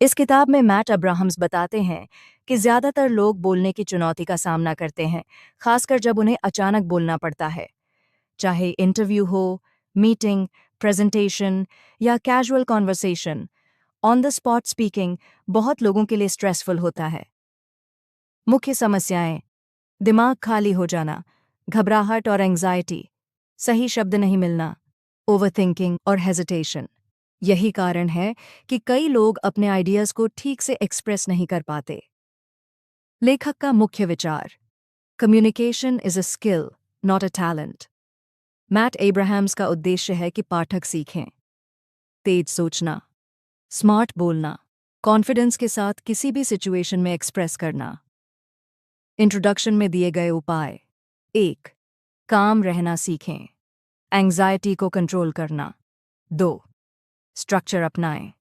इस किताब में मैट अब्राहम्स बताते हैं कि ज़्यादातर लोग बोलने की चुनौती का सामना करते हैं, खासकर जब उन्हें अचानक बोलना पड़ता है। चाहे इंटरव्यू हो, मीटिंग, प्रेजेंटेशन या casual conversation, on the spot speaking बहुत लोगों के लिए स्ट्रेसफुल होता है। मुख्य समस्याएं: दिमाग खाली हो जाना, घबराहट और एंजाइटी, सही शब्द नहीं मिलना, ओवरथिंकिंग और हेजिटेशन। यही कारण है कि कई लोग अपने आइडियाज़ को ठीक से एक्सप्रेस नहीं कर पाते। लेखक का मुख्य विचार: communication is a skill, not a talent. Matt Abrahams का उद्देश्य है कि पाठक सीखें तेज सोचना, स्मार्ट बोलना, कॉन्फिडेंस के साथ किसी भी सिचुएशन में एक्सप्रेस करना। इंट्रोडक्शन में दिए गए उपाय: 1. काम रहना सीखें, एंग्जाइटी को कंट्रोल करना। 2. स्ट्रक्चर अपनाएं,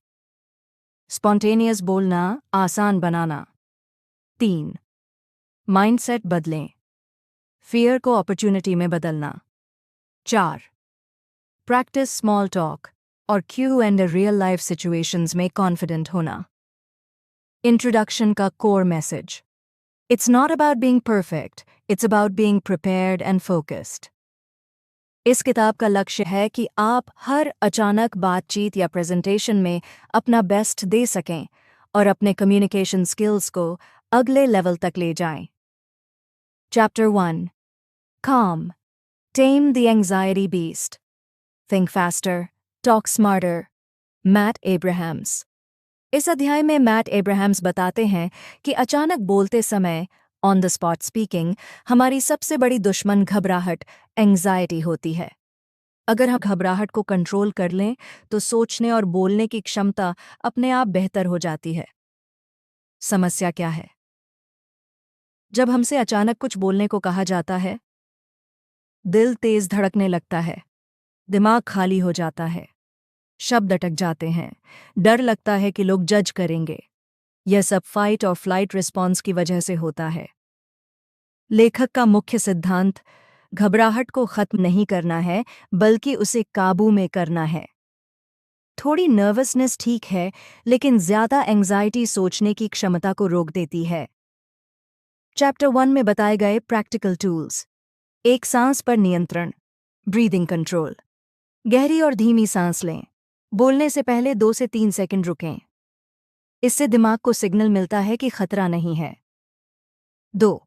स्पॉन्टेनियस बोलना आसान बनाना। 3. माइंडसेट बदलें, फियर को अपॉर्चुनिटी में बदलना। 4. प्रैक्टिस स्मॉल टॉक और Q and real life situations में कॉन्फिडेंट होना। इंट्रोडक्शन का core message: it's not about being perfect, it's about being prepared and focused. इस किताब का लक्ष्य है कि आप हर अचानक बातचीत या प्रेजेंटेशन में अपना बेस्ट दे सकें और अपने कम्युनिकेशन स्किल्स को अगले लेवल तक ले जाएं। Chapter 1: Calm. Tame the Anxiety Beast. Think Faster, Talk Smarter. Matt Abrahams. इस अध्याय में मैट एब्राहम्स बताते हैं कि अचानक बोलते समय, ऑन द स्पॉट स्पीकिंग, हमारी सबसे बड़ी दुश्मन घबराहट, एंग्जाइटी होती है। अगर हम घबराहट को कंट्रोल कर लें तो सोचने और बोलने की क्षमता अपने आप बेहतर हो जाती है। समस्या क्या है? जब हमसे अचानक कुछ बोलने को कहा जाता है, दिल तेज धड़कने लगता है, दिमाग खाली हो जाता है, शब्द अटक जाते हैं, डर लगता है कि लोग जज करेंगे। यह सब फाइट और फ्लाइट रिस्पॉन्स की वजह से होता है। लेखक का मुख्य सिद्धांत घबराहट को खत्म नहीं करना है, बल्कि उसे काबू में करना है। थोड़ी नर्वसनेस ठीक है, लेकिन ज्यादा एंग्जाइटी सोचने की क्षमता को रोक देती है। चैप्टर 1 में बताए गए प्रैक्टिकल टूल्स: 1. सांस पर नियंत्रण, ब्रीदिंग कंट्रोल। गहरी और धीमी सांस लें, बोलने से पहले 2 से 3 सेकंड रुकें। इससे दिमाग को सिग्नल मिलता है कि खतरा नहीं है। 2.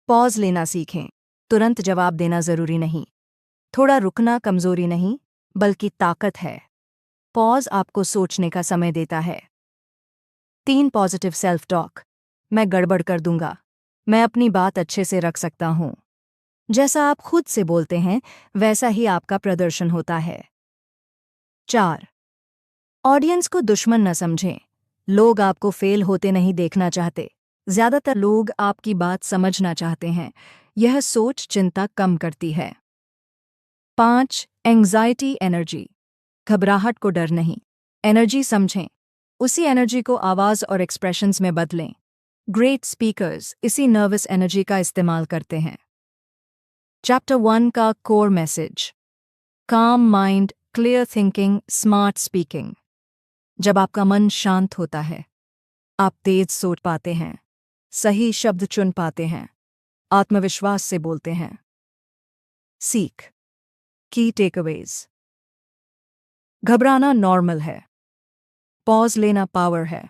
पॉज लेना सीखें, तुरंत जवाब देना जरूरी नहीं। थोड़ा रुकना कमजोरी नहीं, बल्कि ताकत है। पॉज आपको सोचने का समय देता है। 3. पॉजिटिव सेल्फ टॉक, मैं गड़बड़ कर दूंगा, मैं अपनी बात अच्छे से रख सकता हूं। जैसा आप खुद से बोलते हैं, वैसा ही आपका प्रदर्शन होता है। 4. ऑडियंस को दुश्मन न समझें, लोग आपको फेल होते नहीं देखना चाहते, ज्यादातर लोग आपकी बात समझना चाहते हैं। यह सोच चिंता कम करती है। 5. एंग्जाइटी एनर्जी, घबराहट को डर नहीं, एनर्जी समझें, उसी एनर्जी को आवाज और एक्सप्रेशंस में बदलें। ग्रेट स्पीकर्स इसी नर्वस एनर्जी का इस्तेमाल करते हैं। चैप्टर 1 का कोर मैसेज: काम mind, clear thinking, smart speaking. जब आपका मन शांत होता है, आप तेज सोच पाते हैं, सही शब्द चुन पाते हैं, आत्मविश्वास से बोलते हैं। सीख: की टेकअवेज: घबराना नॉर्मल है, पॉज लेना पावर है,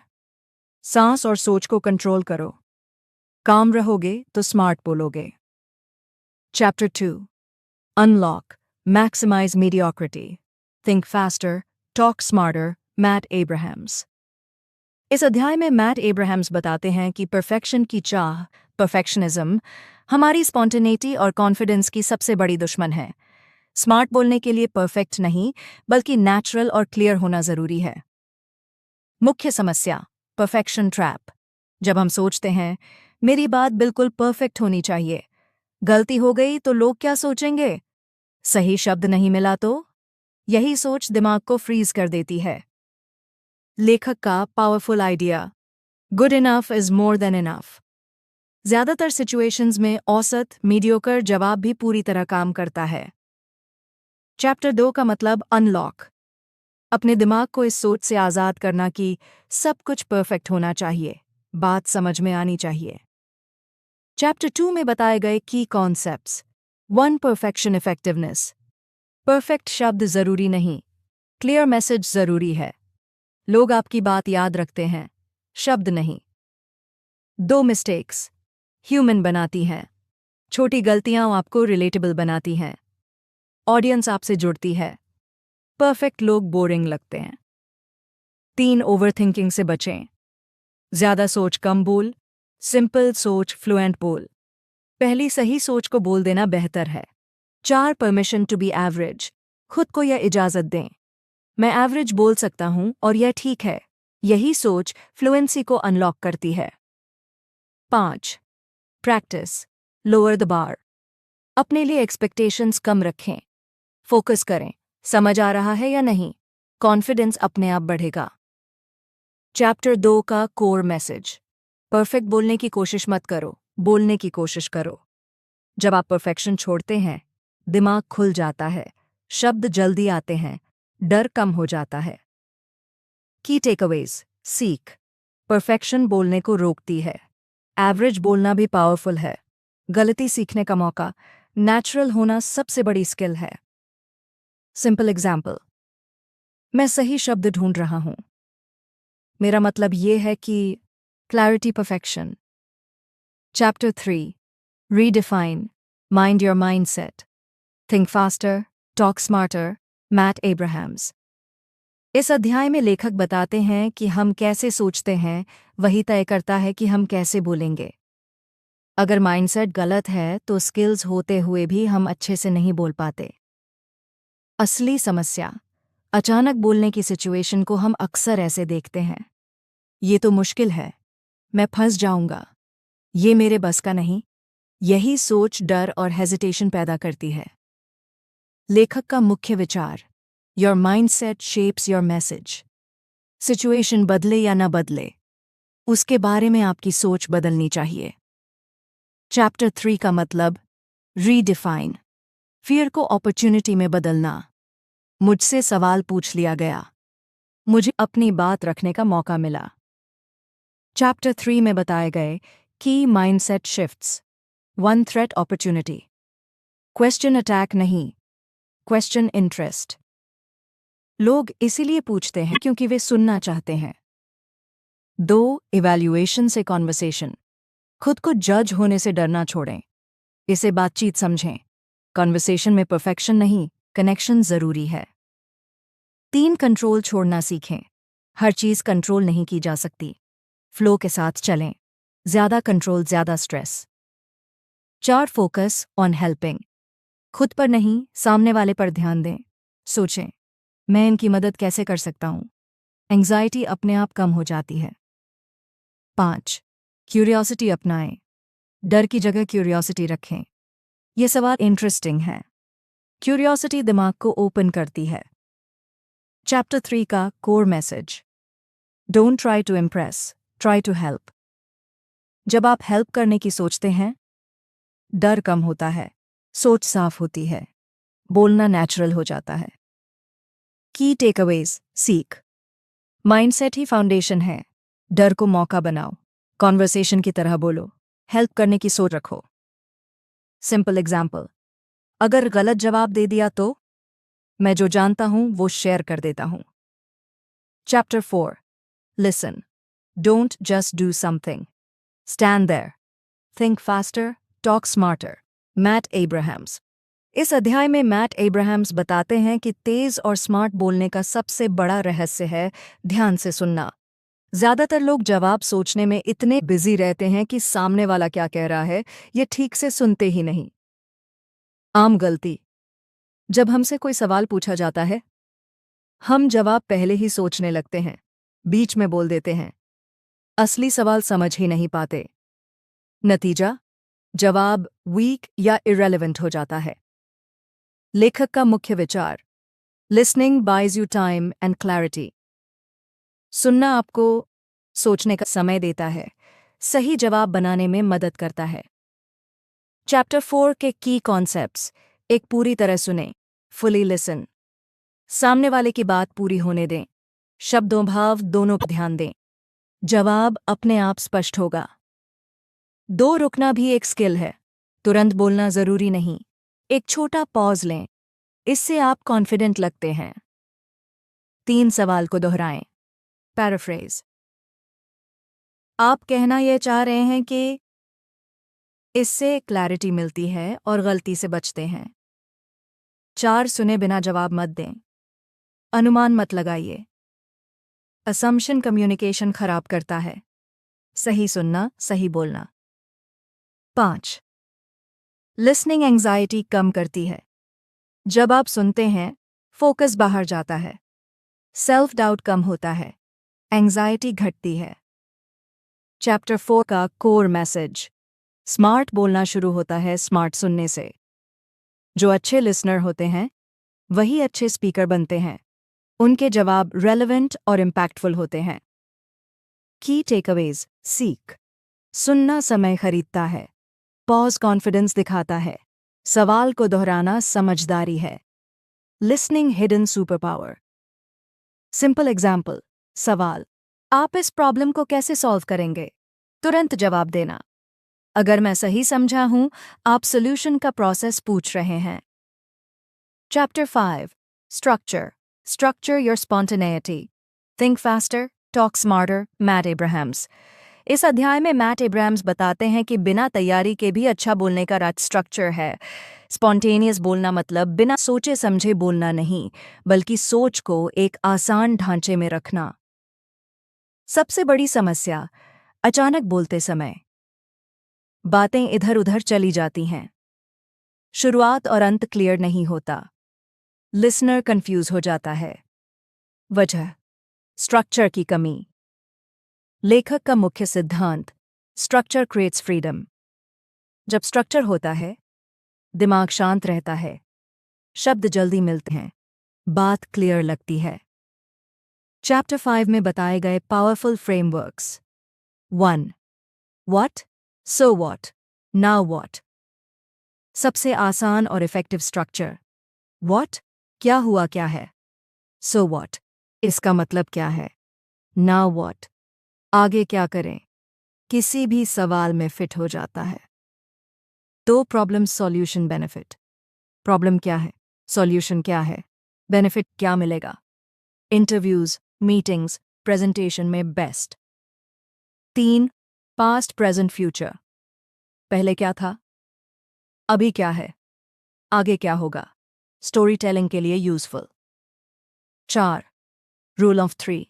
सांस और सोच को कंट्रोल करो, काम रहोगे तो स्मार्ट बोलोगे। Chapter 2: unlock, maximise mediocrity, think faster, talk smarter. Matt Abrahams. इस अध्याय में मैट एब्राहम्स बताते हैं कि परफेक्शन की चाह, परफेक्शनिज्म, हमारी स्पॉन्टेनिटी और कॉन्फिडेंस की सबसे बड़ी दुश्मन है। स्मार्ट बोलने के लिए परफेक्ट नहीं, बल्कि नेचुरल और क्लियर होना जरूरी है। मुख्य समस्या: परफेक्शन ट्रैप। जब हम सोचते हैं, मेरी बात बिल्कुल परफेक्ट होनी चाहिए, गलती हो गई तो लोग क्या सोचेंगे, सही शब्द नहीं मिला तो, यही सोच दिमाग को फ्रीज कर देती है। लेखक का powerful idea: good enough is more than enough. ज्यादातर सिचुएशंस में औसत, मीडियोकर जवाब भी पूरी तरह काम करता है। चैप्टर 2 का मतलब अनलॉक, अपने दिमाग को इस सोच से आज़ाद करना कि सब कुछ परफेक्ट होना चाहिए, बात समझ में आनी चाहिए। चैप्टर 2 में बताए गए की कॉन्सेप्ट्स। 1. Perfection effectiveness. परफेक्ट शब्द जरूरी नहीं, क्लियर मैसेज जरूरी है। लोग आपकी बात याद रखते हैं, शब्द नहीं। 2. मिस्टेक्स ह्यूमन बनाती हैं। छोटी गलतियां आपको रिलेटेबल बनाती हैं। ऑडियंस आपसे जुड़ती है। परफेक्ट लोग बोरिंग लगते हैं। 3. ओवरथिंकिंग से बचें। ज्यादा सोच कम बोल, सिंपल सोच फ्लुएंट बोल। पहली सही सोच को बोल देना बेहतर है। 4. Permission to be average. खुद को यह इजाजत दें, मैं एवरेज बोल सकता हूं और यह ठीक है। यही सोच फ्लुएंसी को अनलॉक करती है। 5. Practice lower the bar. अपने लिए एक्सपेक्टेशंस कम रखें। फोकस करें, समझ आ रहा है या नहीं। कॉन्फिडेंस अपने आप बढ़ेगा। चैप्टर 2 का कोर मैसेज। परफेक्ट बोलने की कोशिश मत करो, बोलने की कोशिश करो। जब आप परफेक्शन छोड़ते हैं, दिमाग खुल जाता है, शब्द जल्दी आते हैं, डर कम हो जाता है। की टेकअवेज। सीख परफेक्शन बोलने को रोकती है। एवरेज बोलना भी पावरफुल है। गलती सीखने का मौका। नेचुरल होना सबसे बड़ी स्किल है। सिंपल एग्जाम्पल, मैं सही शब्द ढूंढ रहा हूं, मेरा मतलब ये है कि। Clarity perfection. Chapter 3 redefine mind your mindset. Think faster talk smarter. Matt Abrahams. इस अध्याय में लेखक बताते हैं कि हम कैसे सोचते हैं वही तय करता है कि हम कैसे बोलेंगे। अगर माइंडसेट गलत है तो स्किल्स होते हुए भी हम अच्छे से नहीं बोल पाते। असली समस्या, अचानक बोलने की सिचुएशन को हम अक्सर ऐसे देखते हैं। ये तो मुश्किल है, मैं फंस जाऊंगा, ये मेरे बस का नहीं। यही सोच डर और हेजिटेशन पैदा करती है। लेखक का मुख्य विचार, your mindset shapes your message. Situation बदले या न बदले, उसके बारे में आपकी सोच बदलनी चाहिए। चैप्टर 3 का मतलब, रीडिफाइन फियर को अपॉर्चुनिटी में बदलना। मुझसे सवाल पूछ लिया गया, मुझे अपनी बात रखने का मौका मिला। चैप्टर 3 में बताए गए की mindset shifts. 1. Threat opportunity. Question attack नहीं, क्वेश्चन इंटरेस्ट। लोग इसीलिए पूछते हैं क्योंकि वे सुनना चाहते हैं। 2. इवैल्यूएशन से कॉन्वर्सेशन। खुद को जज होने से डरना छोड़ें, इसे बातचीत समझें। कॉन्वर्सेशन में परफेक्शन नहीं, कनेक्शन जरूरी है। 3. कंट्रोल छोड़ना सीखें। हर चीज कंट्रोल नहीं की जा सकती, फ्लो के साथ चलें। ज्यादा कंट्रोल ज्यादा स्ट्रेस। 4. Focus on helping. खुद पर नहीं, सामने वाले पर ध्यान दें। सोचें, मैं इनकी मदद कैसे कर सकता हूं। एंग्जाइटी अपने आप कम हो जाती है। 5. क्यूरियोसिटी अपनाएं। डर की जगह क्यूरियोसिटी रखें। यह सवाल इंटरेस्टिंग है। क्यूरियोसिटी दिमाग को ओपन करती है। चैप्टर 3 का core message, don't try to impress, try to help. जब आप हेल्प करने की सोचते हैं, डर कम होता है, सोच साफ होती है, बोलना नेचुरल हो जाता है। की टेकअवेज। सीख माइंडसेट ही फाउंडेशन है। डर को मौका बनाओ, कॉन्वर्सेशन की तरह बोलो, हेल्प करने की सोच रखो। सिंपल एग्जाम्पल, अगर गलत जवाब दे दिया तो मैं जो जानता हूं वो शेयर कर देता हूं। Chapter 4 listen don't just do something, stand there. Think faster talk smarter. Matt Abrahams. इस अध्याय में मैट एब्राहम्स बताते हैं कि तेज और स्मार्ट बोलने का सबसे बड़ा रहस्य है ध्यान से सुनना। ज्यादातर लोग जवाब सोचने में इतने बिजी रहते हैं कि सामने वाला क्या कह रहा है ये ठीक से सुनते ही नहीं। आम गलती, जब हमसे कोई सवाल पूछा जाता है, हम जवाब पहले ही सोचने लगते हैं, बीच में बोल देते हैं, असली सवाल समझ ही नहीं पाते। नतीजा, जवाब वीक या इरेलेवेंट हो जाता है। लेखक का मुख्य विचार, listening buys you time and clarity. सुनना आपको सोचने का समय देता है, सही जवाब बनाने में मदद करता है। चैप्टर 4 के की कॉन्सेप्ट्स, एक पूरी तरह सुने, फुली लिसन। सामने वाले की बात पूरी होने दें। शब्दों भाव दोनों पर ध्यान दें। जवाब अपने आप स्पष्ट होगा। 2 रुकना भी एक स्किल है। तुरंत बोलना जरूरी नहीं। एक छोटा पॉज लें। इससे आप कॉन्फिडेंट लगते हैं। 3 सवाल को दोहराएं। पैराफ्रेज। आप कहना यह चाह रहे हैं कि, इससे क्लैरिटी मिलती है और गलती से बचते हैं। 4 सुने बिना जवाब मत दें। अनुमान मत लगाइए। असम्पशन कम्युनिकेशन खराब करता है। सही सुनना, सही बोलना। 5 लिसनिंग एंग्जाइटी कम करती है। जब आप सुनते हैं, फोकस बाहर जाता है। सेल्फ डाउट कम होता है। एंग्जाइटी घटती है। चैप्टर 4 का कोर मैसेज। स्मार्ट बोलना शुरू होता है स्मार्ट सुनने से। जो अच्छे लिसनर होते हैं वही अच्छे स्पीकर बनते हैं। उनके जवाब रेलेवेंट और इम्पैक्टफुल होते हैं। की टेकअवेज। सीख। सुनना समय खरीदता है। पॉज कॉन्फिडेंस दिखाता है। सवाल को दोहराना समझदारी है। Listening hidden super power. Simple example. सवाल, आप इस प्रॉब्लम को कैसे सॉल्व करेंगे? तुरंत जवाब देना। अगर मैं सही समझा हूं, आप सॉल्यूशन का प्रोसेस पूछ रहे हैं। Chapter 5 structure. Structure your spontaneity. Think faster, talk smarter. Matt Abrahams. इस अध्याय में मैट एब्राहम्स बताते हैं कि बिना तैयारी के भी अच्छा बोलने का राज स्ट्रक्चर है। स्पॉन्टेनियस बोलना मतलब बिना सोचे समझे बोलना नहीं, बल्कि सोच को एक आसान ढांचे में रखना। सबसे बड़ी समस्या, अचानक बोलते समय बातें इधर उधर चली जाती हैं। शुरुआत और अंत क्लियर नहीं होता। लिसनर कंफ्यूज हो जाता है। वजह, स्ट्रक्चर की कमी। लेखक का मुख्य सिद्धांत, स्ट्रक्चर क्रिएट्स फ्रीडम। जब स्ट्रक्चर होता है, दिमाग शांत रहता है। शब्द जल्दी मिलते हैं। बात क्लियर लगती है। चैप्टर 5 में बताए गए powerful frameworks. 1. What? So what? Now what? सबसे आसान और इफेक्टिव स्ट्रक्चर। What? क्या हुआ क्या है? So what? इसका मतलब क्या है? Now what? आगे क्या करें? किसी भी सवाल में फिट हो जाता है। 2 प्रॉब्लम सॉल्यूशन बेनिफिट। प्रॉब्लम क्या है? सॉल्यूशन क्या है? बेनिफिट क्या मिलेगा? इंटरव्यूज, मीटिंग्स, प्रेजेंटेशन में बेस्ट। 3 past present future. पहले क्या था? अभी क्या है? आगे क्या होगा? स्टोरी टेलिंग के लिए यूजफुल। 4 rule of 3।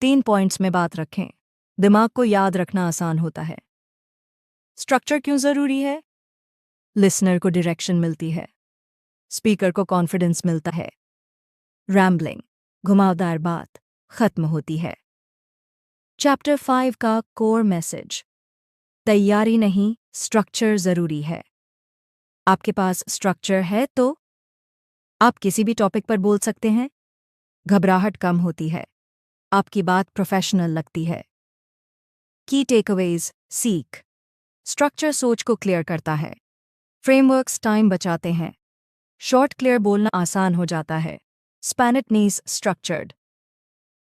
3 पॉइंट्स में बात रखें। दिमाग को याद रखना आसान होता है। स्ट्रक्चर क्यों जरूरी है? लिसनर को डायरेक्शन मिलती है। स्पीकर को कॉन्फिडेंस मिलता है। रैम्बलिंग, घुमावदार बात, खत्म होती है। चैप्टर 5 का कोर मैसेज। तैयारी नहीं, स्ट्रक्चर जरूरी है। आपके पास स्ट्रक्चर है तो आप किसी भी टॉपिक पर बोल सकते हैं। घबराहट कम होती है। आपकी बात प्रोफेशनल लगती है। की टेकअवेज। सीख। स्ट्रक्चर सोच को क्लियर करता है। फ्रेमवर्क्स टाइम बचाते हैं। शॉर्ट क्लियर बोलना आसान हो जाता है। स्पैनिट नीज स्ट्रक्चर्ड।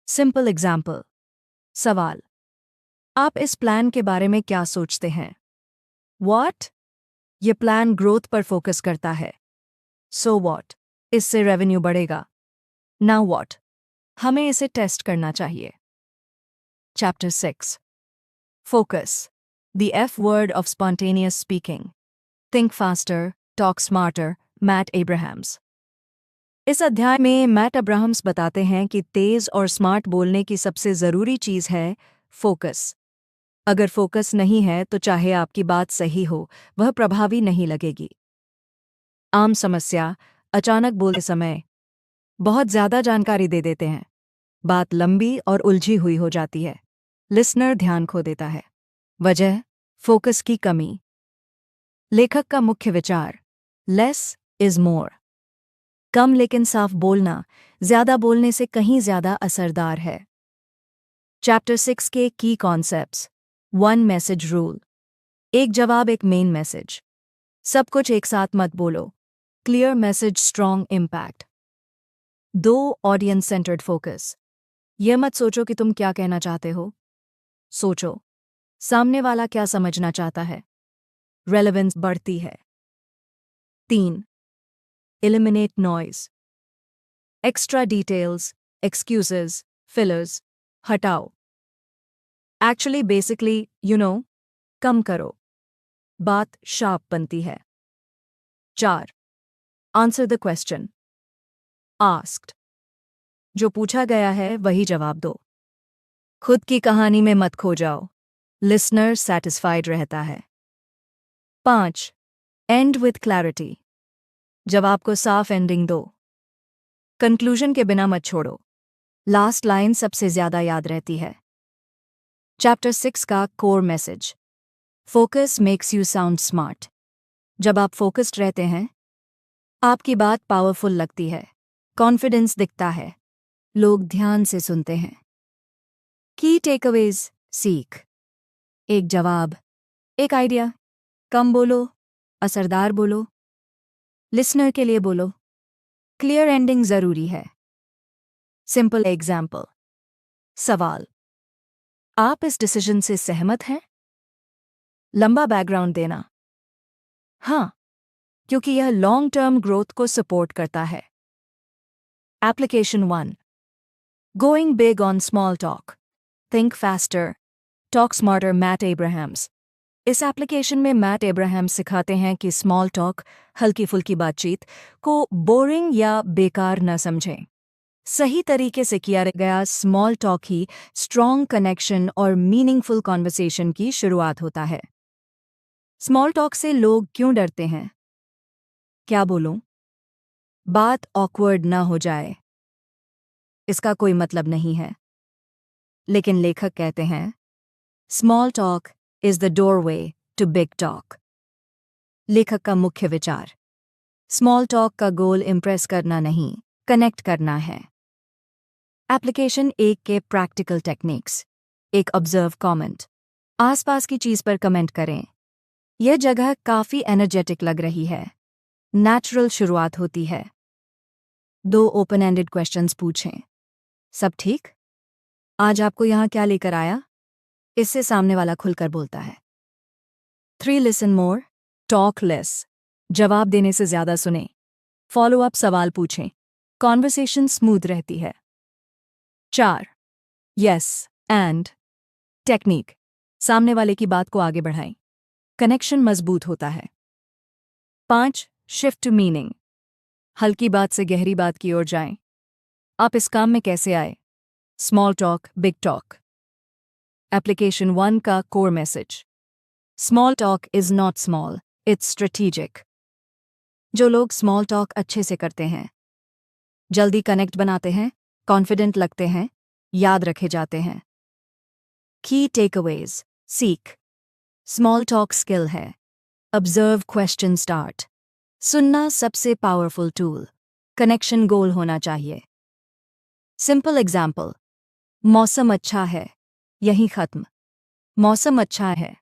Simple example. सवाल, आप इस प्लान के बारे में क्या सोचते हैं? What? ये प्लान ग्रोथ पर फोकस करता है। So what? इससे रेवेन्यू बढ़ेगा। Now what? हमें इसे टेस्ट करना चाहिए। Chapter 6 focus. The F word of spontaneous speaking. Think faster, talk smarter. Matt Abrahams. इस अध्याय में मैट अब्राहम्स बताते हैं कि तेज और स्मार्ट बोलने की सबसे जरूरी चीज है फोकस। अगर फोकस नहीं है तो चाहे आपकी बात सही हो, वह प्रभावी नहीं लगेगी। आम समस्या, अचानक बोलते समय बहुत ज्यादा जानकारी दे देते हैं। बात लंबी और उलझी हुई हो जाती है। लिसनर ध्यान खो देता है। वजह, फोकस की कमी। लेखक का मुख्य विचार, लेस इज मोर। कम लेकिन साफ बोलना ज्यादा बोलने से कहीं ज्यादा असरदार है। चैप्टर 6 के की कॉन्सेप्ट्स। 1 message rule. एक जवाब एक मेन मैसेज। सब कुछ एक साथ मत बोलो। Clear message, strong impact. 2 audience centred focus. यह मत सोचो कि तुम क्या कहना चाहते हो, सोचो सामने वाला क्या समझना चाहता है। रेलेवेंस बढ़ती है। 3 eliminate noise. Extra details, excuses, fillers हटाओ। एक्चुअली बेसिकली कम करो, बात शार्प बनती है। 4 आंसर द क्वेश्चन आस्क्ड। जो पूछा गया है वही जवाब दो। खुद की कहानी में मत खो जाओ, लिसनर सैटिस्फाइड रहता है। 5 एंड विथ क्लैरिटी। जवाब को साफ एंडिंग दो, कंक्लूजन के बिना मत छोड़ो। लास्ट लाइन सबसे ज्यादा याद रहती है। चैप्टर 6 का core message, focus makes you sound smart. जब आप फोकस्ड रहते हैं, आपकी बात पावरफुल लगती है, कॉन्फिडेंस दिखता है, लोग ध्यान से सुनते हैं। की टेकअवेज, सीख। एक जवाब, एक आइडिया, कम बोलो, असरदार बोलो, लिसनर के लिए बोलो, क्लियर एंडिंग जरूरी है। Simple example. सवाल, आप इस डिसीजन से सहमत हैं? लंबा बैकग्राउंड देना, हाँ, क्योंकि यह लॉन्ग टर्म ग्रोथ को सपोर्ट करता है। Application 1 going big on small talk, think faster, talk smarter. Matt Abrahams. इस एप्लीकेशन में मैट एब्राहम्स सिखाते हैं कि स्मॉल टॉक, हल्की फुल्की बातचीत को बोरिंग या बेकार न समझें। सही तरीके से किया गया स्मॉल टॉक ही स्ट्रॉन्ग कनेक्शन और मीनिंगफुल कॉन्वर्सेशन की शुरुआत होता है। स्मॉल टॉक से लोग क्यों डरते हैं? क्या बोलूं? बात ऑकवर्ड ना हो जाए, इसका कोई मतलब नहीं है। लेकिन लेखक कहते हैं, small talk is the doorway to big talk. लेखक का मुख्य विचार, स्मॉल टॉक का गोल इंप्रेस करना नहीं, कनेक्ट करना है। एप्लीकेशन 1 के प्रैक्टिकल टेक्निक्स। एक ऑब्जर्व कमेंट, आसपास की चीज पर कमेंट करें। यह जगह काफी एनर्जेटिक लग रही है, नेचुरल शुरुआत होती है। 2 ओपन एंडेड क्वेश्चंस पूछें, सब ठीक? आज आपको यहां क्या लेकर आया? इससे सामने वाला खुलकर बोलता है। 3 लिसन मोर, टॉक लेस। जवाब देने से ज्यादा सुने, फॉलो अप सवाल पूछें, कॉन्वर्सेशन स्मूथ रहती है। 4 यस एंड टेक्निक, सामने वाले की बात को आगे बढ़ाएं, कनेक्शन मजबूत होता है। 5 शिफ्ट टू मीनिंग, हल्की बात से गहरी बात की ओर जाएं। आप इस काम में कैसे आए? Small talk, big talk. Application 1 का core message, small talk is not small, it's strategic. जो लोग स्मॉल टॉक अच्छे से करते हैं, जल्दी कनेक्ट बनाते हैं, कॉन्फिडेंट लगते हैं, याद रखे जाते हैं। की टेकअवेज, सीख। स्मॉल टॉक स्किल है, ऑब्जर्व क्वेश्चन स्टार्ट। सुनना सबसे पावरफुल टूल, कनेक्शन गोल होना चाहिए। सिंपल एग्जाम्पल, मौसम अच्छा है, यहीं खत्म। मौसम अच्छा है,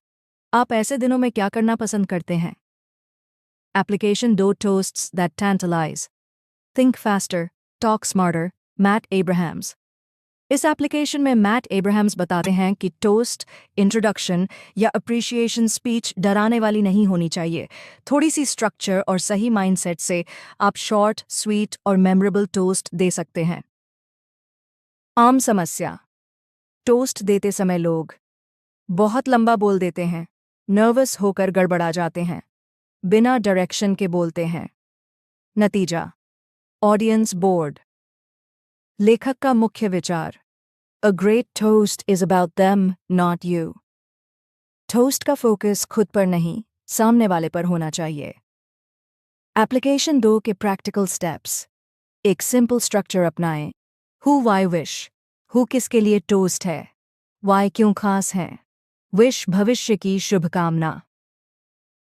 आप ऐसे दिनों में क्या करना पसंद करते हैं? Application 2 toasts that tantalize, think faster, talk smarter. Matt Abrahams. इस एप्लीकेशन में मैट एब्राहम्स बताते हैं कि टोस्ट, इंट्रोडक्शन या अप्रिशिएशन स्पीच डराने वाली नहीं होनी चाहिए। थोड़ी सी स्ट्रक्चर और सही माइंडसेट से आप शॉर्ट, स्वीट और मेमोरेबल टोस्ट दे सकते हैं। आम समस्या, टोस्ट देते समय लोग बहुत लंबा बोल देते हैं, नर्वस होकर गड़बड़ा जाते हैं, बिना डायरेक्शन के बोलते हैं। नतीजा, ऑडियंस बोर्ड। लेखक का मुख्य विचार, a great toast is about them not you. Toast का फोकस खुद पर नहीं, सामने वाले पर होना चाहिए। एप्लीकेशन 2 के प्रैक्टिकल स्टेप्स। एक सिंपल स्ट्रक्चर अपनाएं। हु वाई विश, हु किसके लिए टोस्ट है, वाई क्यों खास है, विश भविष्य की शुभकामना।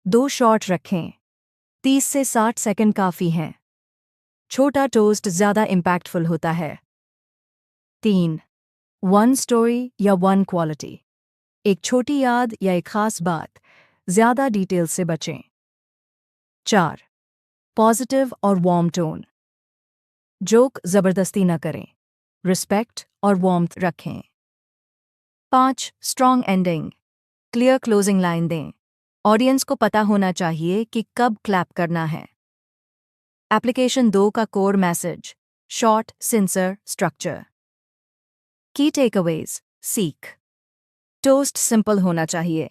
2 शॉर्ट रखें, 30 से 60 सेकंड काफी हैं। छोटा टोस्ट ज्यादा इम्पैक्टफुल होता है। 3 वन स्टोरी या वन क्वालिटी, एक छोटी याद या एक खास बात, ज्यादा डिटेल से बचें। 4 पॉजिटिव और वार्म टोन, जोक जबरदस्ती न करें, रिस्पेक्ट और वार्मथ रखें। 5. Strong ending, clear closing line दें। ऑडियंस को पता होना चाहिए कि कब क्लैप करना है। एप्लीकेशन 2 का core message, short, sincere, structure. की टेकअवेज, सीख। टोस्ट सिंपल होना चाहिए,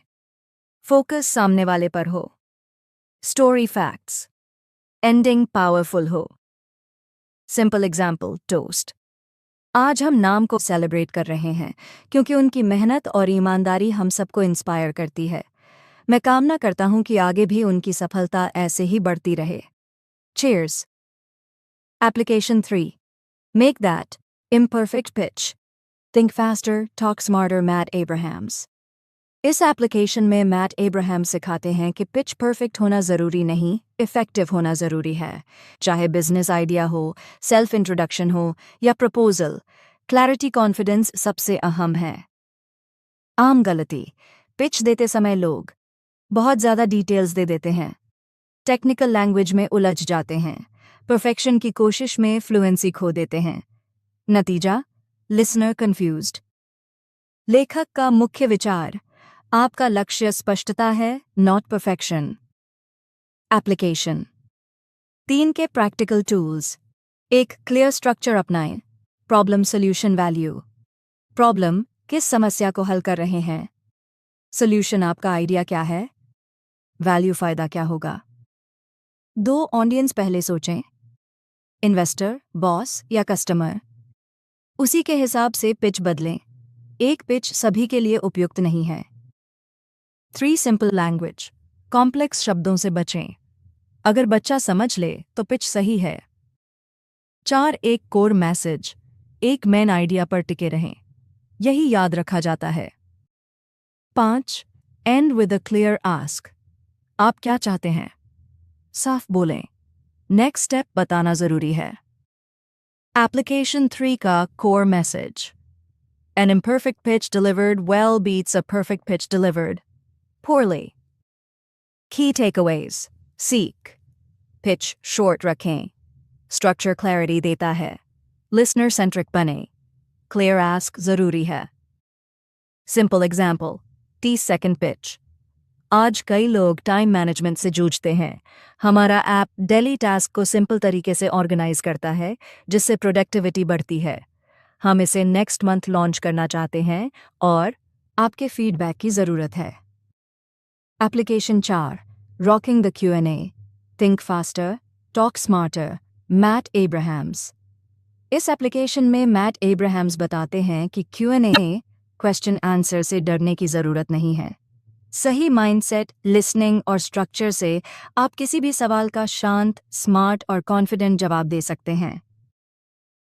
फोकस सामने वाले पर हो। स्टोरी फैक्ट्स, एंडिंग पावरफुल हो। Simple example, toast. आज हम नाम को सेलिब्रेट कर रहे हैं क्योंकि उनकी मेहनत और ईमानदारी हम सबको इंस्पायर करती है। मैं कामना करता हूं कि आगे भी उनकी सफलता ऐसे ही बढ़ती रहे। Cheers. Application 3, make that imperfect pitch, think faster, talk smarter, Matt Abrahams. इस एप्लीकेशन में मैट एब्राहम सिखाते हैं कि पिच परफेक्ट होना ज़रूरी नहीं, इफ़ेक्टिव होना ज़रूरी है। चाहे बिजनेस आइडिया हो, सेल्फ इंट्रोडक्शन हो या प्रपोजल, क्लैरिटी कॉन्फिडेंस सबसे अहम है। आम गलती, पिच देते समय लोग बहुत ज़्यादा डिटेल्स दे देते हैं, टेक्निकल लैंग्वेज में उलझ जाते हैं, परफेक्शन की कोशिश में फ्लुएंसी खो देते हैं। नतीजा, लिसनर कंफ्यूज्ड। लेखक का मुख्य विचार, आपका लक्ष्य स्पष्टता है, नॉट परफेक्शन। एप्लीकेशन 3 के प्रैक्टिकल टूल्स। 1. क्लियर स्ट्रक्चर अपनाएं, प्रॉब्लम सॉल्यूशन वैल्यू। प्रॉब्लम, किस समस्या को हल कर रहे हैं। सॉल्यूशन, आपका आइडिया क्या है। वैल्यू, फायदा क्या होगा। 2. ऑडियंस पहले सोचें, इन्वेस्टर, बॉस या कस्टमर। उसी के हिसाब से पिच बदलें, एक पिच सभी के लिए उपयुक्त नहीं है। 3. सिंपल लैंग्वेज, कॉम्प्लेक्स शब्दों से बचें, अगर बच्चा समझ ले तो पिच सही है। 4. एक कोर मैसेज, एक मेन आइडिया पर टिके रहें, यही याद रखा जाता है। 5. And with a clear ask, आप क्या चाहते हैं, साफ बोलें, नेक्स्ट स्टेप बताना जरूरी है। एप्लीकेशन 3 का core message, an imperfect pitch delivered well beats a perfect pitch delivered poorly. Key takeaways, seek, pitch short रखें, structure clarity देता है, listener centric बने, clear ask ज़रूरी है। Simple example, 30 second pitch। आज कई लोग टाइम मैनेजमेंट से जूझते हैं। हमारा ऐप डेली टास्क को सिंपल तरीके से ऑर्गेनाइज करता है, जिससे प्रोडक्टिविटी बढ़ती है। हम इसे नेक्स्ट मंथ लॉन्च करना चाहते हैं और आपके फीडबैक की ज़रूरत है। Application 4, rocking the Q&A, think faster, talk smarter, Matt Abrahams. इस एप्लीकेशन में मैट एब्राहम्स बताते हैं कि Q&A, क्वेश्चन आंसर से डरने की ज़रूरत नहीं है। सही माइंडसेट, लिसनिंग और स्ट्रक्चर से आप किसी भी सवाल का शांत, स्मार्ट और कॉन्फिडेंट जवाब दे सकते हैं।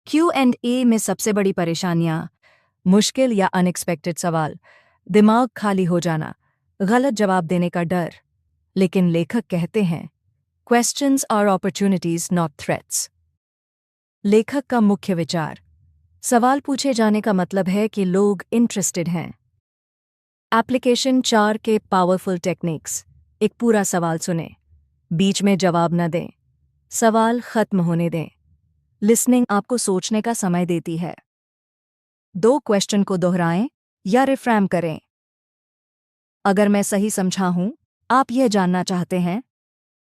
Q&A में सबसे बड़ी परेशानियां, मुश्किल या अनएक्सपेक्टेड सवाल, दिमाग खाली हो जाना, गलत जवाब देने का डर। लेकिन लेखक कहते हैं, questions are opportunities not threats. लेखक का मुख्य विचार, सवाल पूछे जाने का मतलब है कि लोग इंटरेस्टेड हैं। एप्लीकेशन 4 के पावरफुल टेक्निक्स, एक पूरा सवाल सुनें, बीच में जवाब न दें, सवाल खत्म होने दें। लिसनिंग आपको सोचने का समय देती है। 2 क्वेश्चन को दोहराएं या रिफ्रेम करें। अगर मैं सही समझा हूं, आप यह जानना चाहते हैं।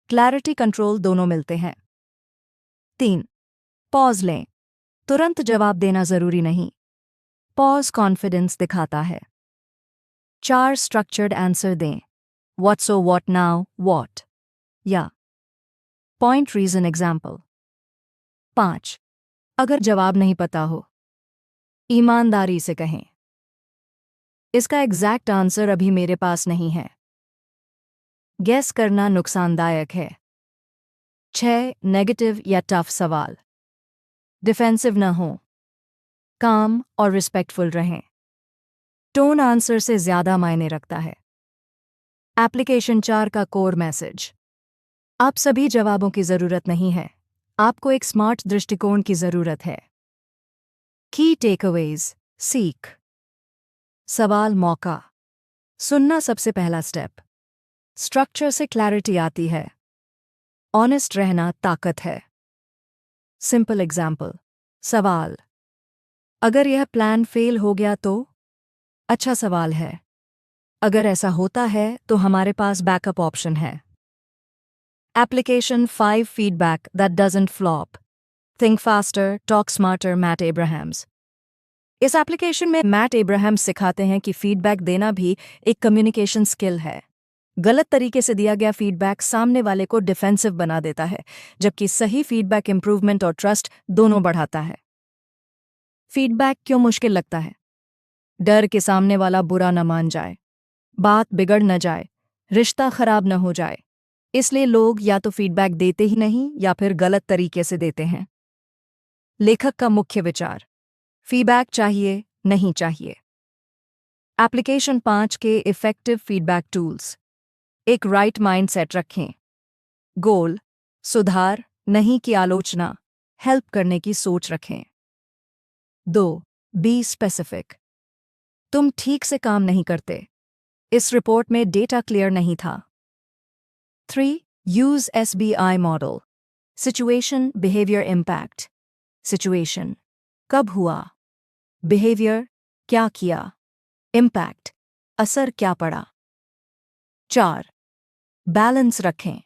क्लैरिटी कंट्रोल दोनों मिलते हैं। 3. पॉज लें, तुरंत जवाब देना जरूरी नहीं, पॉज कॉन्फिडेंस दिखाता है। 4. स्ट्रक्चर्ड आंसर दें, what so what now what या पॉइंट रीजन एग्जाम्पल। 5. अगर जवाब नहीं पता हो, ईमानदारी से कहें, इसका एग्जैक्ट आंसर अभी मेरे पास नहीं है। गेस करना नुकसानदायक है। 6. नेगेटिव या टफ सवाल, डिफेंसिव न हो, काम और रिस्पेक्टफुल रहें, टोन आंसर से ज्यादा मायने रखता है। एप्लीकेशन 4 का कोर मैसेज, आप सभी जवाबों की जरूरत नहीं है, आपको एक स्मार्ट दृष्टिकोण की जरूरत है। की टेकअवेज, सीख, सवाल मौका, सुनना सबसे पहला स्टेप, स्ट्रक्चर से क्लैरिटी आती है, ऑनेस्ट रहना ताकत है, सिंपल एग्जाम्पल। सवाल, अगर यह प्लान फेल हो गया तो? अच्छा सवाल है। अगर ऐसा होता है तो हमारे पास बैकअप ऑप्शन है। Application 5 feedback that doesn't flop. Think faster, talk smarter, Matt Abrahams. इस एप्लीकेशन में मैट एब्राहम्स सिखाते हैं कि फीडबैक देना भी एक कम्युनिकेशन स्किल है। गलत तरीके से दिया गया फीडबैक सामने वाले को डिफेंसिव बना देता है, जबकि सही फीडबैक इंप्रूवमेंट और ट्रस्ट दोनों बढ़ाता है। फीडबैक क्यों मुश्किल लगता है? डर के सामने वाला बुरा न मान जाए, बात बिगड़ न जाए, रिश्ता खराब न हो जाए। इसलिए लोग या तो फीडबैक देते ही नहीं या फिर गलत तरीके से देते हैं। लेखक का मुख्य विचार, फीडबैक चाहिए नहीं चाहिए। एप्लीकेशन 5 के इफेक्टिव फीडबैक टूल्स। एक राइट माइंडसेट रखें। गोल, सुधार नहीं की आलोचना, हेल्प करने की सोच रखें। 2. Be specific. तुम ठीक से काम नहीं करते, इस रिपोर्ट में डेटा क्लियर नहीं था। 3. Use SBI model. Situation, behaviour, impact. Situation, कब हुआ? बिहेवियर, क्या किया? इम्पैक्ट, असर क्या पड़ा? 4. बैलेंस रखें।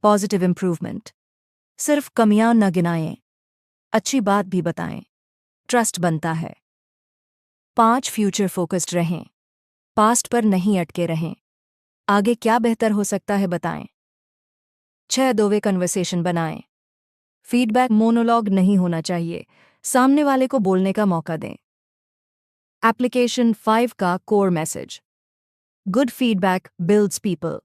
पॉजिटिव इंप्रूवमेंट, सिर्फ कमियां न गिनाएं, अच्छी बात भी बताएं, ट्रस्ट बनता है। 5. फ्यूचर फोकस्ड रहें। पास्ट पर नहीं अटके रहें, आगे क्या बेहतर हो सकता है बताएं। 6. दो वे कन्वर्सेशन बनाएं। फीडबैक मोनोलॉग नहीं होना चाहिए, सामने वाले को बोलने का मौका दें। एप्लीकेशन 5 का core message, good feedback builds people.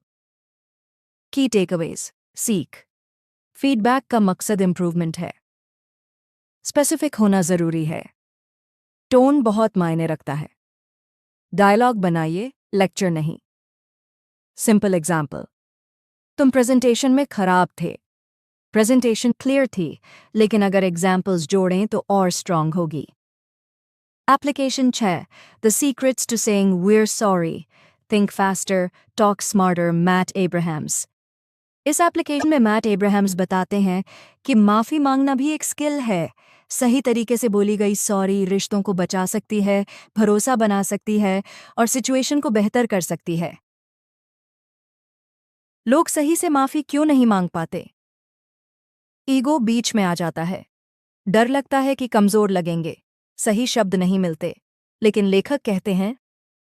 की टेकअवेज, सीख, फीडबैक का मकसद इंप्रूवमेंट है, स्पेसिफिक होना जरूरी है, टोन बहुत मायने रखता है, डायलॉग बनाइए, लेक्चर नहीं। सिंपल एग्जाम्पल, तुम प्रेजेंटेशन में खराब थे। प्रेजेंटेशन क्लियर थी, लेकिन अगर एग्जाम्पल्स जोड़ें तो और स्ट्रांग होगी। Application 6, the secrets to saying we're sorry, think faster, talk smarter, Matt Abrahams. इस एप्लीकेशन में मैट एब्राहम्स बताते हैं कि माफ़ी मांगना भी एक स्किल है। सही तरीके से बोली गई सॉरी रिश्तों को बचा सकती है, भरोसा बना सकती है और सिचुएशन को बेहतर कर सकती है। लोग सही से माफ़ी क्यों नहीं मांग पाते? ईगो बीच में आ जाता है, डर लगता है कि कमज़ोर लगेंगे, सही शब्द नहीं मिलते। लेकिन लेखक कहते हैं,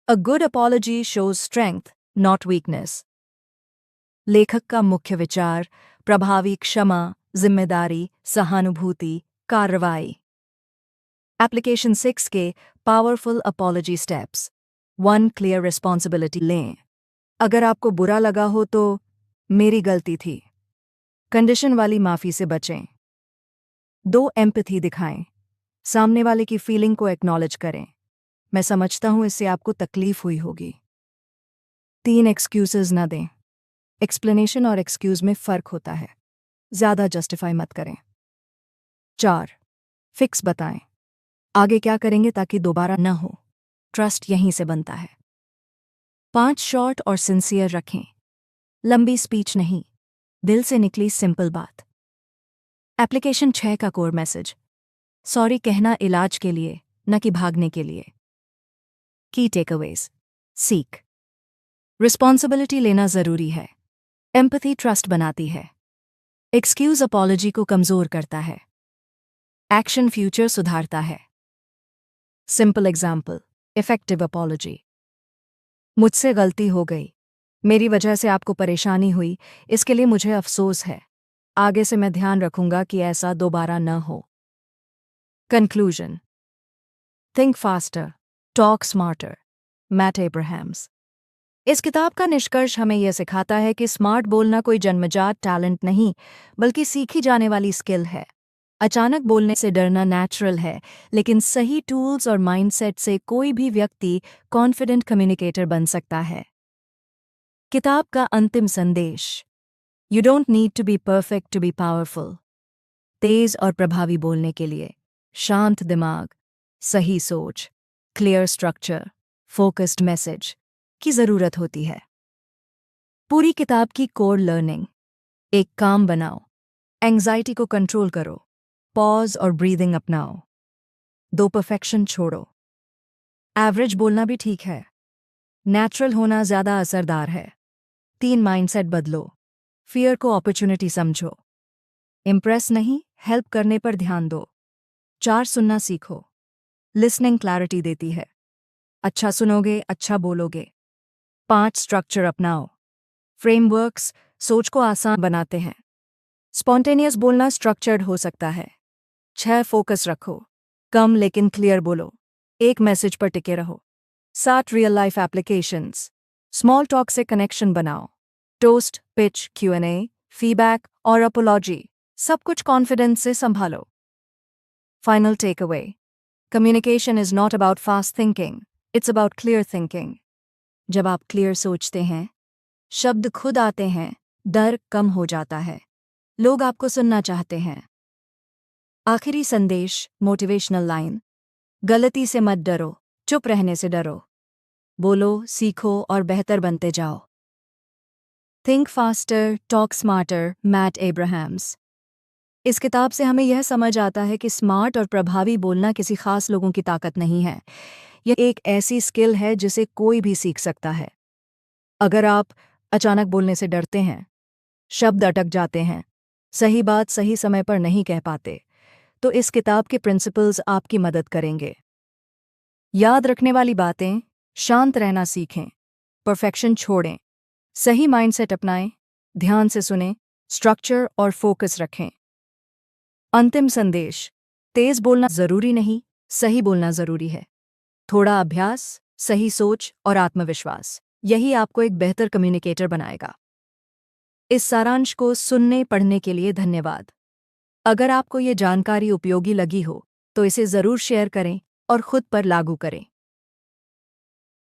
a good apology shows strength, not weakness. लेखक का मुख्य विचार, प्रभावी क्षमा, जिम्मेदारी, सहानुभूति, कार्रवाई। एप्लीकेशन 6 के powerful apology steps. 1. Clear responsibility लें। अगर आपको बुरा लगा हो तो मेरी गलती थी, कंडीशन वाली माफ़ी से बचें। 2. एम्पैथी दिखाएं। सामने वाले की फीलिंग को एक्नॉलेज करें, मैं समझता हूं इससे आपको तकलीफ हुई होगी। 3. एक्सक्यूजेज न दें। एक्सप्लेनेशन और एक्सक्यूज में फ़र्क होता है, ज़्यादा जस्टिफाई मत करें। 4. फिक्स बताएं, आगे क्या करेंगे ताकि दोबारा न हो, ट्रस्ट यहीं से बनता है। 5. शॉर्ट और सिंसियर रखें, लंबी स्पीच नहीं, दिल से निकली सिंपल बात। एप्लीकेशन 6 का कोर मैसेज, सॉरी कहना इलाज के लिए न कि भागने के लिए। की टेकअवेज, सीख, रिस्पॉन्सिबिलिटी लेना जरूरी है, एम्पैथी ट्रस्ट बनाती है, एक्सक्यूज अपॉलॉजी को कमजोर करता है, एक्शन फ्यूचर सुधारता है। Simple example, effective apology. मुझसे गलती हो गई, मेरी वजह से आपको परेशानी हुई, इसके लिए मुझे अफसोस है, आगे से मैं ध्यान रखूंगा कि ऐसा दोबारा न हो। Conclusion, think faster, talk smarter, Matt Abrahams. इस किताब का निष्कर्ष हमें यह सिखाता है कि स्मार्ट बोलना कोई जन्मजात टैलेंट नहीं, बल्कि सीखी जाने वाली स्किल है। अचानक बोलने से डरना नेचुरल है, लेकिन सही टूल्स और माइंडसेट से कोई भी व्यक्ति कॉन्फिडेंट कम्युनिकेटर बन सकता है। किताब का अंतिम संदेश, you don't need to be perfect to be powerful. तेज और प्रभावी बोलने के लिए शांत दिमाग, सही सोच, क्लियर स्ट्रक्चर, फोकस्ड मैसेज की जरूरत होती है। पूरी किताब की कोर लर्निंग, एक काम बनाओ, एंग्जाइटी को कंट्रोल करो, पॉज और ब्रीदिंग अपनाओ। 2 परफेक्शन छोड़ो। एवरेज बोलना भी ठीक है, नेचुरल होना ज़्यादा असरदार है। 3 माइंडसेट बदलो। फियर को अपॉर्चुनिटी समझो। इम्प्रेस नहीं, हेल्प करने पर ध्यान दो। 4 सुनना सीखो। लिसनिंग क्लैरिटी देती है। अच्छा सुनोगे, अच्छा बोलोगे। 5 स्ट्रक्चर अपनाओ। फ्रेमवर्क्स सोच को आसान बनाते हैं। स्पॉन्टेनियस बोलना स्ट्रक्चर्ड हो सकता है। 6 फोकस रखो। कम लेकिन क्लियर बोलो। एक मैसेज पर टिके रहो। 7 real life applications. Small talk से कनेक्शन बनाओ। टोस्ट, पिच, Q&A, फीडबैक और अपोलॉजी सब कुछ कॉन्फिडेंस से संभालो। Final takeaway. Communication is not about fast thinking, it's about clear thinking. जब आप क्लियर सोचते हैं, शब्द खुद आते हैं, डर कम हो जाता है। लोग आपको सुनना चाहते हैं। आखिरी संदेश, मोटिवेशनल लाइन। गलती से मत डरो, चुप रहने से डरो। बोलो, सीखो और बेहतर बनते जाओ। Think faster, talk smarter, Matt Abrahams. इस किताब से हमें यह समझ आता है कि स्मार्ट और प्रभावी बोलना किसी खास लोगों की ताकत नहीं है। यह एक ऐसी स्किल है जिसे कोई भी सीख सकता है। अगर आप अचानक बोलने से डरते हैं, शब्द अटक जाते हैं, सही बात सही समय पर नहीं कह पाते, तो इस किताब के प्रिंसिपल्स आपकी मदद करेंगे। याद रखने वाली बातें: शांत रहना सीखें, परफेक्शन छोड़ें, सही माइंडसेट अपनाएं, ध्यान से सुनें, स्ट्रक्चर और फोकस रखें। अंतिम संदेश: तेज बोलना जरूरी नहीं, सही बोलना जरूरी है। थोड़ा अभ्यास, सही सोच और आत्मविश्वास, यही आपको एक बेहतर कम्युनिकेटर बनाएगा। इस सारांश को सुनने पढ़ने के लिए धन्यवाद। अगर आपको ये जानकारी उपयोगी लगी हो तो इसे ज़रूर शेयर करें और खुद पर लागू करें।